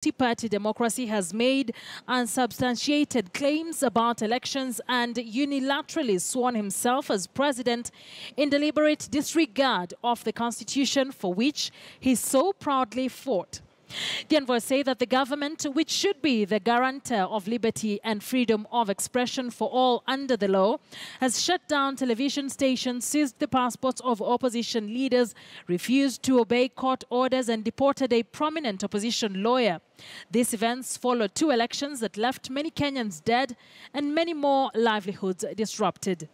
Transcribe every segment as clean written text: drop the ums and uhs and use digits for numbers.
Multi-party democracy has made unsubstantiated claims about elections and unilaterally sworn himself as president in deliberate disregard of the constitution for which he so proudly fought. The envoys say that the government, which should be the guarantor of liberty and freedom of expression for all under the law, has shut down television stations, seized the passports of opposition leaders, refused to obey court orders, and deported a prominent opposition lawyer. These events followed two elections that left many Kenyans dead and many more livelihoods disrupted.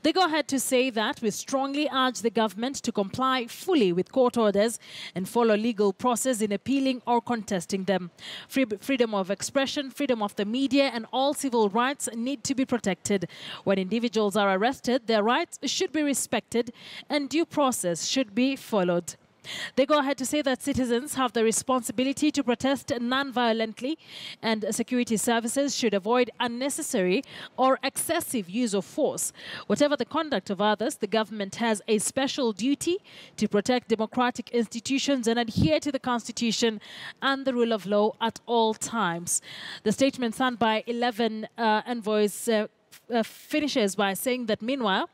They go ahead to say that we strongly urge the government to comply fully with court orders and follow legal process in appealing or contesting them. Freedom of expression, freedom of the media, and all civil rights need to be protected. When individuals are arrested, their rights should be respected and due process should be followed. They go ahead to say that citizens have the responsibility to protest non-violently, and security services should avoid unnecessary or excessive use of force. Whatever the conduct of others, the government has a special duty to protect democratic institutions and adhere to the Constitution and the rule of law at all times. The statement signed by 11 envoys finishes by saying that, meanwhile,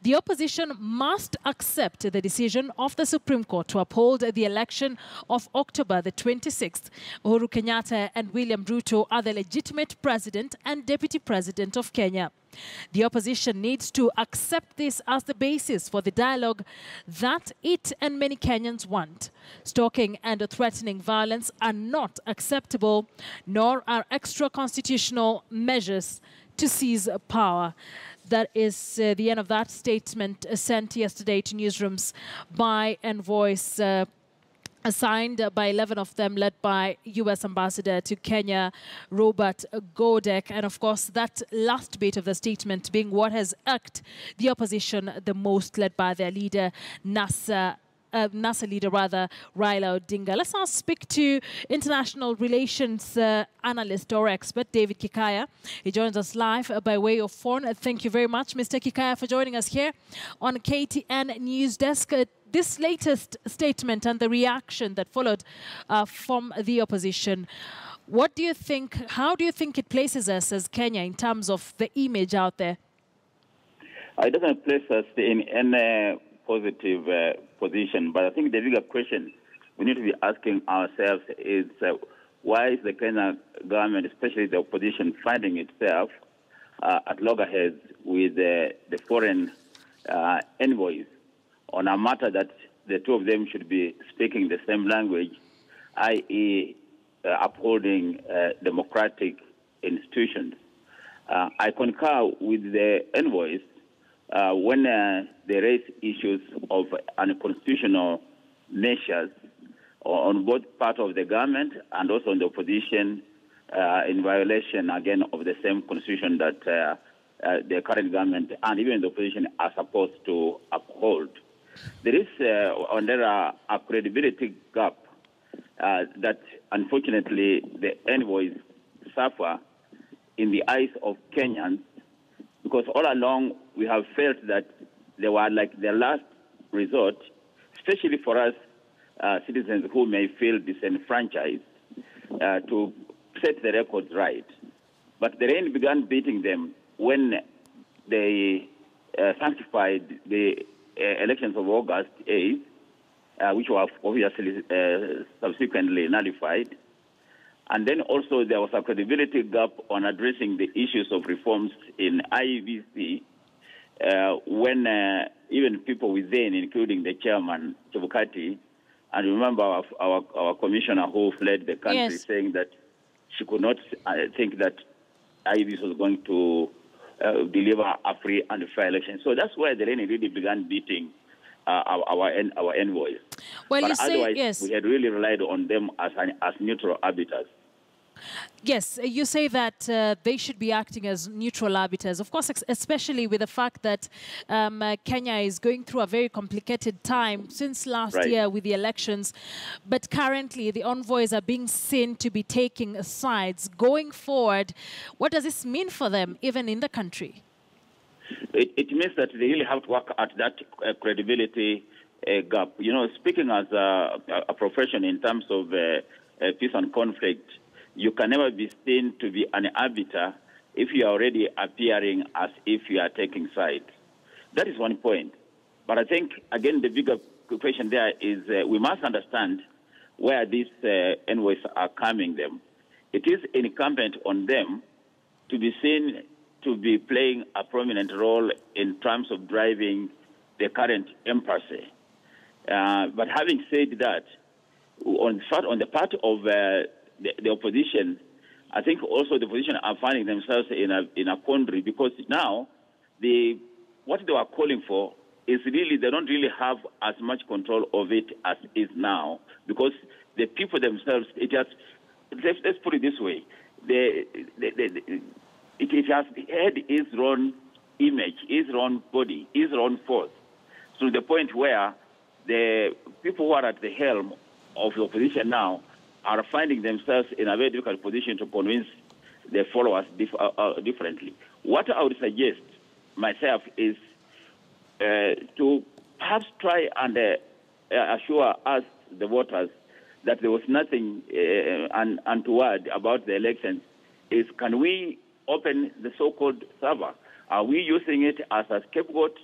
the opposition must accept the decision of the Supreme Court to uphold the election of October the 26th. Uhuru Kenyatta and William Ruto are the legitimate president and deputy president of Kenya. The opposition needs to accept this as the basis for the dialogue that it and many Kenyans want. Stalking and threatening violence are not acceptable, nor are extra-constitutional measures to seize power. That is the end of that statement sent yesterday to newsrooms by envoys signed by 11 of them, led by U.S. Ambassador to Kenya, Robert Godek. And of course, that last bit of the statement being what has irked the opposition the most, led by their leader, NASA leader, Raila Odinga. Let's now speak to international relations analyst or expert, David Kikaya. He joins us live by way of phone. Thank you very much, Mr. Kikaya, for joining us here on KTN News Desk. This latest statement and the reaction that followed from the opposition, what do you think, how do you think it places us as Kenya in terms of the image out there? It doesn't place us in any positive position, but I think the bigger question we need to be asking ourselves is why is the Kenya government, especially the opposition, finding itself at loggerheads with the foreign envoys on a matter that the two of them should be speaking the same language, i.e. Upholding democratic institutions. I concur with the envoys when they raise issues of unconstitutional measures on both part of the government and also on the opposition in violation, again, of the same constitution that the current government and even the opposition are supposed to uphold. There is a credibility gap that, unfortunately, the envoys suffer in the eyes of Kenyans, because all along we have felt that they were like the last resort, especially for us citizens who may feel disenfranchised, to set the records right. But the rain began beating them when they sanctified the elections of August 8th, which were obviously subsequently nullified. And then also there was a credibility gap on addressing the issues of reforms in IEBC when even people within, including the chairman, Chebukati, and remember our commissioner who fled the country, yes, saying that she could not think that IEBC was going to deliver a free and fair election. So that's where the rain really began beating our envoys. Well, but you say, otherwise, yes, we had really relied on them as neutral arbiters. Yes, you say that they should be acting as neutral arbiters, of course, especially with the fact that Kenya is going through a very complicated time since last year with the elections. But currently, the envoys are being seen to be taking sides. Going forward, what does this mean for them, even in the country? It means that they really have to work at that credibility gap. You know, speaking as a profession in terms of peace and conflict, you can never be seen to be an arbiter if you are already appearing as if you are taking sides. That is one point. But I think, again, the bigger question there is we must understand where these envoys are coming them. It is incumbent on them to be seen to be playing a prominent role in terms of driving the current embassy. But having said that, on the part of the opposition, I think also the opposition are finding themselves in a quandary, because now what they were calling for is really, they don't really have as much control of it as is now, because the people themselves, let's put it this way, it has had its own image, its own body, its own force, to the point where the people who are at the helm of the opposition now are finding themselves in a very difficult position to convince their followers differently. What I would suggest myself is to perhaps try and assure us, the voters, that there was nothing untoward about the elections. Can we open the so-called server? Are we using it as a scapegoat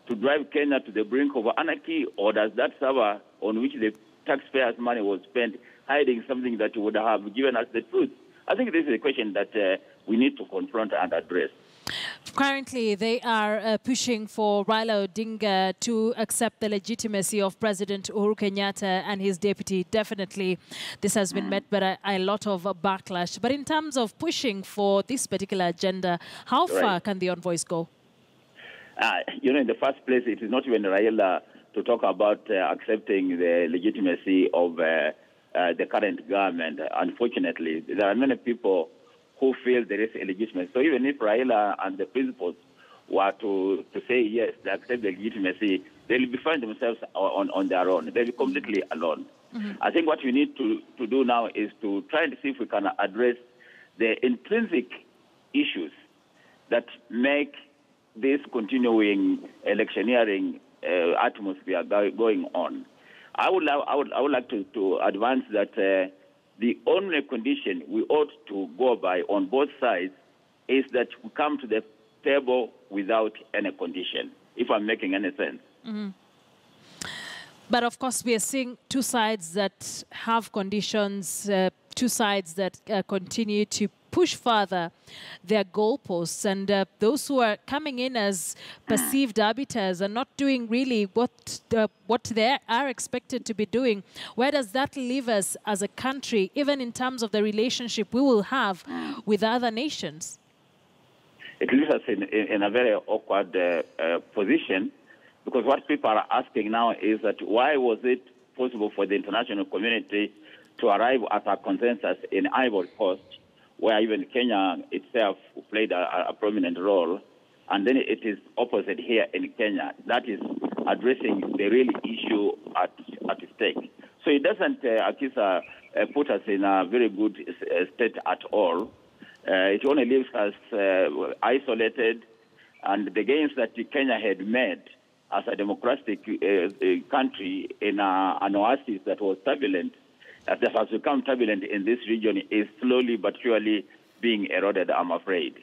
to drive Kenya to the brink of anarchy, or does that server on which the taxpayers' money was spent hiding something that would have given us the truth? I think this is a question that we need to confront and address. Currently, they are pushing for Raila Odinga to accept the legitimacy of President Uhuru Kenyatta and his deputy. Definitely, this has been met by a lot of backlash. But in terms of pushing for this particular agenda, how far can the envoys go? In the first place, it is not even Raila to talk about accepting the legitimacy of the current government. Unfortunately, there are many people who feel there is a legitimacy. So even if Raila and the principals were to say yes, they accept the legitimacy, they'll be find themselves on their own. They'll be completely alone. I think what we need to do now is to try and see if we can address the intrinsic issues that make this continuing electioneering atmosphere going on. I would like to advance that the only condition we ought to go by on both sides is that we come to the table without any condition, if I'm making any sense. But of course, we are seeing two sides that have conditions, two sides that continue to push further their goalposts, and those who are coming in as perceived arbiters are not doing really what they are expected to be doing. Where does that leave us as a country, even in terms of the relationship we will have with other nations? It leaves us in a very awkward position, because what people are asking now is that why was it possible for the international community to arrive at a consensus in Ivory Coast, where even Kenya itself played a prominent role, and then it is opposite here in Kenya. That is addressing the real issue at stake. So it doesn't, Akisa, put us in a very good state at all. It only leaves us isolated, and the gains that Kenya had made as a democratic country in an oasis that was turbulent, that has become turbulent in this region, is slowly but surely being eroded, I'm afraid.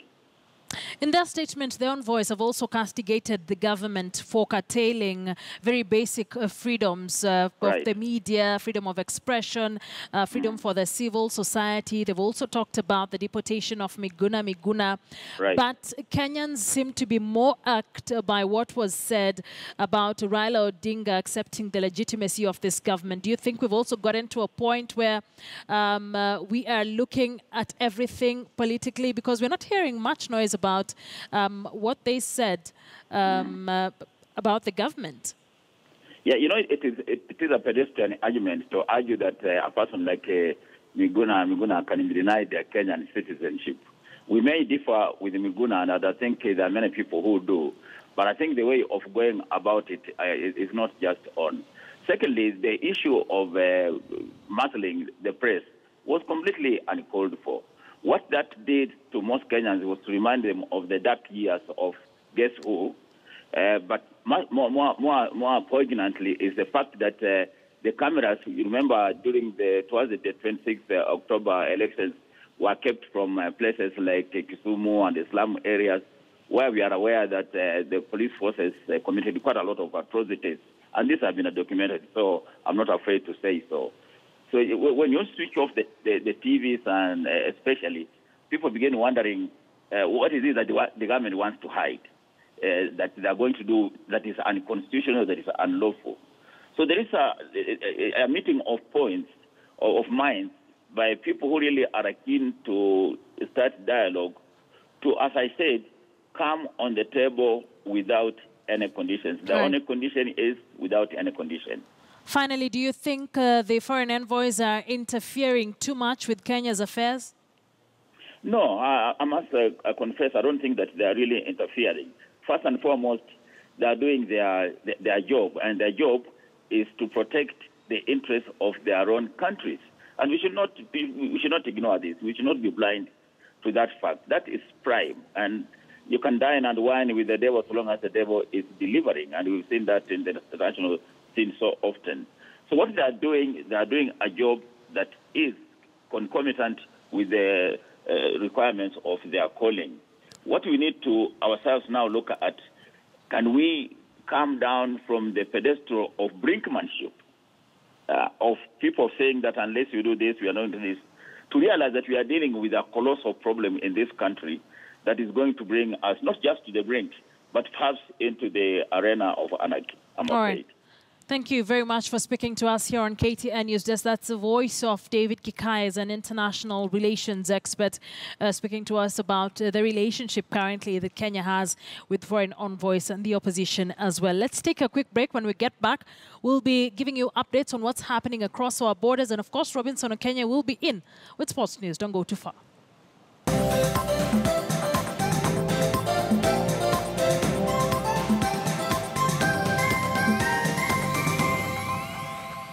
In their statement, the envoys have also castigated the government for curtailing very basic freedoms of the media, freedom of expression, freedom for the civil society. They've also talked about the deportation of Miguna. But Kenyans seem to be more irked by what was said about Raila Odinga accepting the legitimacy of this government. Do you think we've also gotten to a point where we are looking at everything politically? Because we're not hearing much noise about what they said about the government. Yeah, it is a pedestrian argument to argue that a person like Miguna can be denied their Kenyan citizenship. We may differ with Miguna, and I think there are many people who do, but I think the way of going about it is not just on. Secondly, the issue of muzzling the press was completely uncalled for. What that did to most Kenyans was to remind them of the dark years of guess who. But more poignantly is the fact that the cameras, you remember, towards the 26th October elections, were kept from places like Kisumu and the slum areas, where we are aware that the police forces committed quite a lot of atrocities. And these have been documented, so I'm not afraid to say so. So when you switch off the TVs, and especially, people begin wondering what is it that the government wants to hide, that they are going to do that is unconstitutional, that is unlawful. So there is a meeting of points, of minds, by people who really are keen to start dialogue to, as I said, come on the table without any conditions. The only condition is without any condition. Finally, do you think the foreign envoys are interfering too much with Kenya's affairs? No, I must confess, I don't think that they are really interfering. First and foremost, they are doing their job, and their job is to protect the interests of their own countries. And we should not ignore this. We should not be blind to that fact. That is prime. And you can dine and wine with the devil so long as the devil is delivering. And we've seen that in the international scene so often. So what they are doing a job that is concomitant with the requirements of their calling. What we need to ourselves now look at, can we come down from the pedestal of brinkmanship, of people saying that unless you do this, we are not doing this, to realize that we are dealing with a colossal problem in this country that is going to bring us not just to the brink, but perhaps into the arena of anarchy, I'm afraid. All right. Thank you very much for speaking to us here on KTN News Desk. That's the voice of David Kikai, an international relations expert, speaking to us about the relationship currently that Kenya has with foreign envoys and the opposition as well. Let's take a quick break. When we get back, we'll be giving you updates on what's happening across our borders. And of course, Robinson Okenya will be in with sports news. Don't go too far.